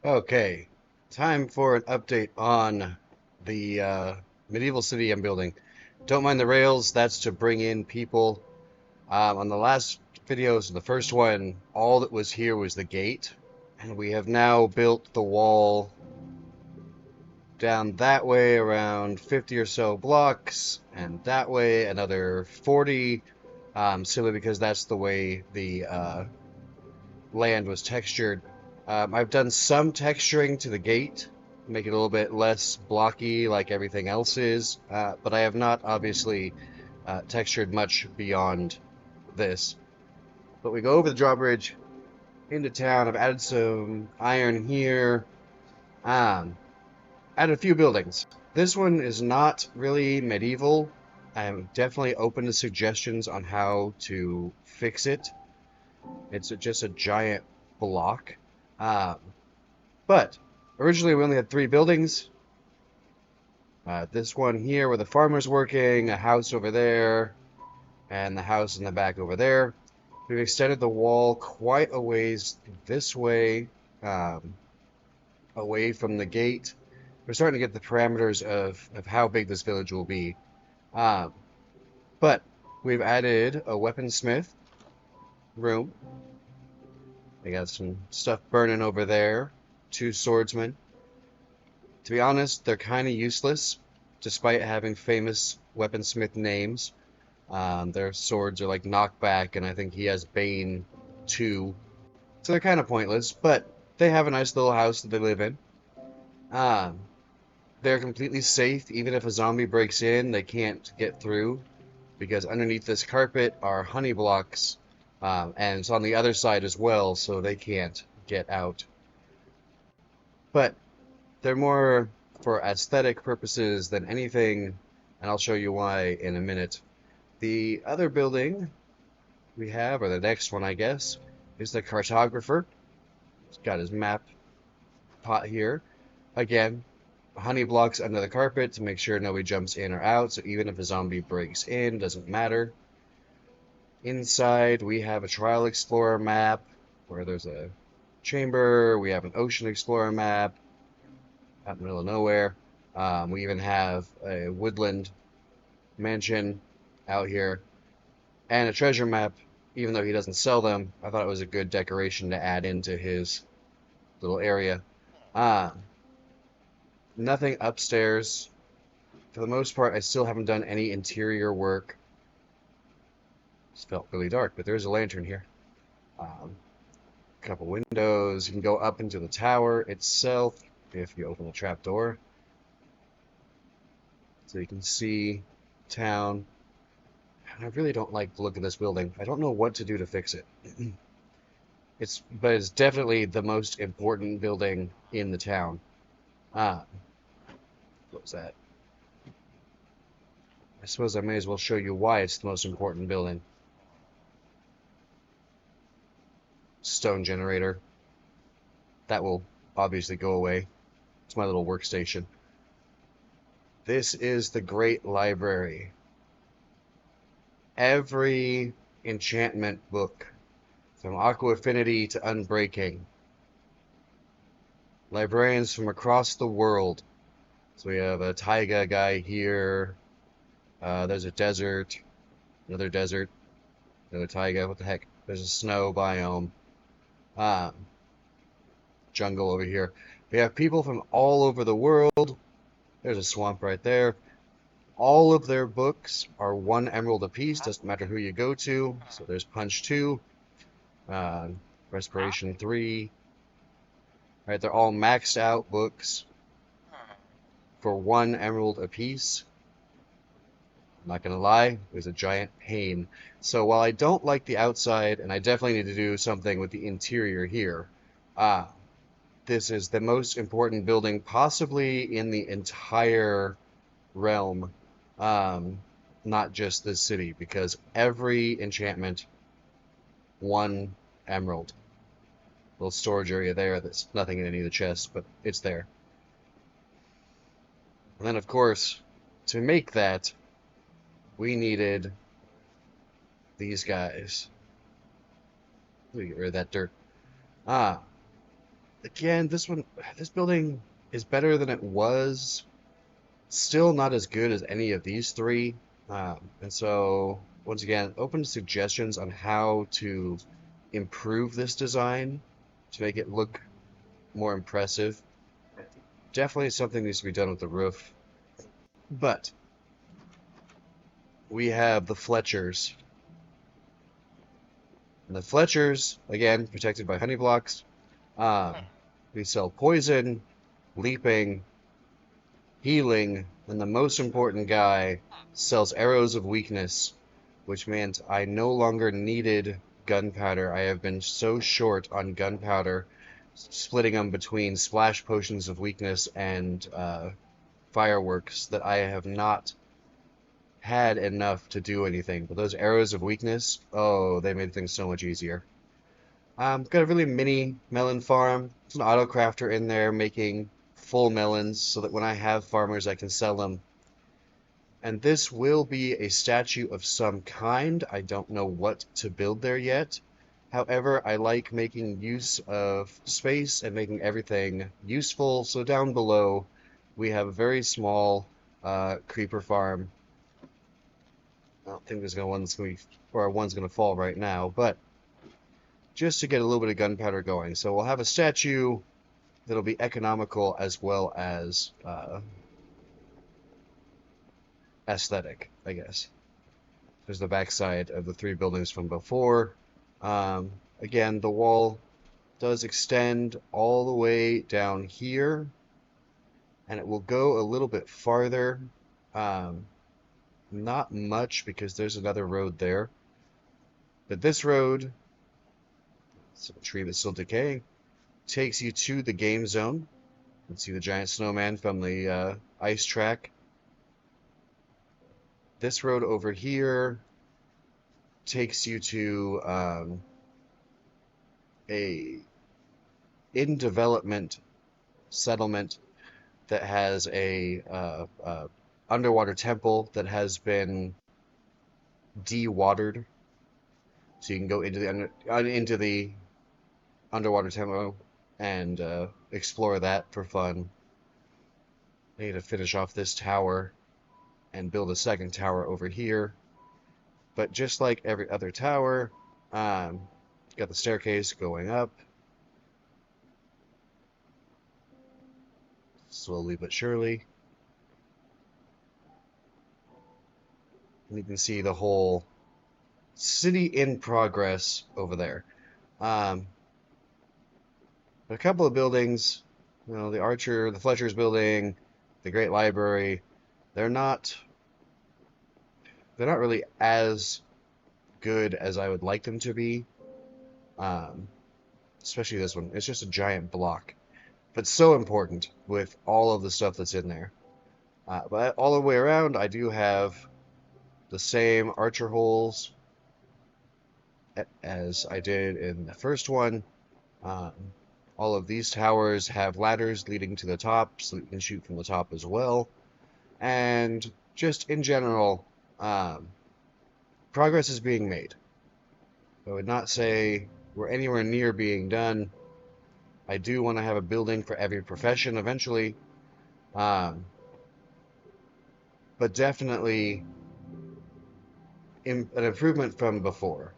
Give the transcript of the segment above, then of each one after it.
Okay, time for an update on the medieval city I'm building. Don't mind the rails, that's to bring in people. On the last videos, the first one, all that was here was the gate, and we have now built the wall down that way around 50 or so blocks, and that way another 40, simply because that's the way the land was textured. I've done some texturing to the gate, make it a little bit less blocky like everything else is, but I have not obviously textured much beyond this. But we go over the drawbridge into town. I've added some iron here. Added a few buildings. This one is not really medieval. I'm definitely open to suggestions on how to fix it. It's just a giant block. Um, But originally we only had three buildings. This one here where the farmer's working, a house over there, and the house in the back over there. We've extended the wall quite a ways this way, um, away from the gate. We're starting to get the parameters of how big this village will be. Um, but we've added a weaponsmith room. They got some stuff burning over there. Two swordsmen. To be honest, they're kind of useless, despite having famous weaponsmith names. Their swords are like knockback, and I think he has Bane too. So they're kind of pointless, but they have a nice little house that they live in. Um, they're completely safe, even if a zombie breaks in, they can't get through, because underneath this carpet are honey blocks, and it's on the other side as well, so they can't get out. But they're more for aesthetic purposes than anything, and I'll show you why in a minute. The other building we have, or the next one, I guess, is the cartographer. He's got his map pot here. Again, honey blocks under the carpet to make sure nobody jumps in or out, so even if a zombie breaks in, doesn't matter. Inside, we have a trial explorer map where there's a chamber. We have an ocean explorer map out in the middle of nowhere. We even have a woodland mansion out here and a treasure map. Even though he doesn't sell them, I thought it was a good decoration to add into his little area. Uh, Nothing upstairs. For the most part, I still haven't done any interior work. It's felt really dark, but there's a lantern here. A couple windows. You can go up into the tower itself if you open the trap door. So you can see town. And I really don't like the look of this building. I don't know what to do to fix it. But it's definitely the most important building in the town. Ah, what was that? I suppose I may as well show you why it's the most important building. Stone generator. That will obviously go away. It's my little workstation. This is the Great Library. Every enchantment book, from Aqua Affinity to Unbreaking. Librarians from across the world. So we have a taiga guy here. There's a desert, another desert, another taiga. What the heck? There's a snow biome. Um, Jungle over here. We have people from all over the world. There's a swamp right there. All of their books are 1 emerald apiece. Doesn't matter who you go to. So there's Punch 2, uh, Respiration 3. Right, they're all maxed out books for 1 emerald apiece. I'm not gonna lie, it was a giant pain. So while I don't like the outside, and I definitely need to do something with the interior here, uh, this is the most important building possibly in the entire realm, um, not just this city, because every enchantment, 1 emerald. Little storage area there. That's nothing in any of the chests, but it's there. And then, of course, to make that, we needed these guys. Let me get rid of that dirt. Ah, again, this building is better than it was. Still not as good as any of these three. And so, once again, open to suggestions on how to improve this design to make it look more impressive. Definitely something needs to be done with the roof. But we have the Fletchers. And the Fletchers, again, protected by honey blocks. We sell poison, leaping, healing, and the most important guy sells arrows of weakness, which meant I no longer needed gunpowder. I have been so short on gunpowder, splitting them between splash potions of weakness and fireworks, that I have not had enough to do anything. But those arrows of weakness, oh, they made things so much easier. Got a really mini melon farm. There's an auto crafter in there making full melons so that when I have farmers I can sell them. And this will be a statue of some kind. I don't know what to build there yet. However, I like making use of space and making everything useful. So down below we have a very small creeper farm. I don't think there's one's going to fall right now, but just to get a little bit of gunpowder going. So we'll have a statue that'll be economical as well as aesthetic, I guess. There's the backside of the three buildings from before. Again, the wall does extend all the way down here, and it will go a little bit farther. Not much, because there's another road there. But this road, it's a tree that's still decaying, takes you to the game zone. You can see the giant snowman from the ice track. This road over here takes you to a in development settlement that has a underwater temple that has been de-watered, so you can go into the underwater temple and explore that for fun. I need to finish off this tower and build a second tower over here. But just like every other tower, got the staircase going up. Slowly but surely. And you can see the whole city in progress over there. A couple of buildings, the Fletcher's building, the Great Library, they're not really as good as I would like them to be. Especially this one. It's just a giant block, but so important with all of the stuff that's in there. But all the way around, I do have the same archer holes as I did in the first one. All of these towers have ladders leading to the top, so you can shoot from the top as well. And just in general, progress is being made. I would not say we're anywhere near being done. I do want to have a building for every profession eventually. But definitely an improvement from before.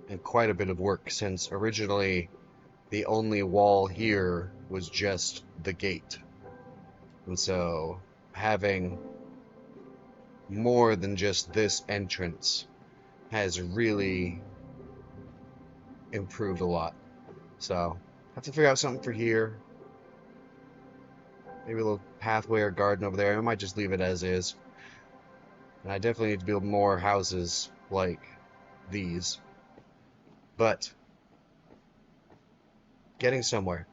And quite a bit of work, since originally the only wall here was just the gate. And so having more than just this entrance has really improved a lot. So I have to figure out something for here. Maybe a little pathway or garden over there. I might just leave it as is. And I definitely need to build more houses like these. But getting somewhere.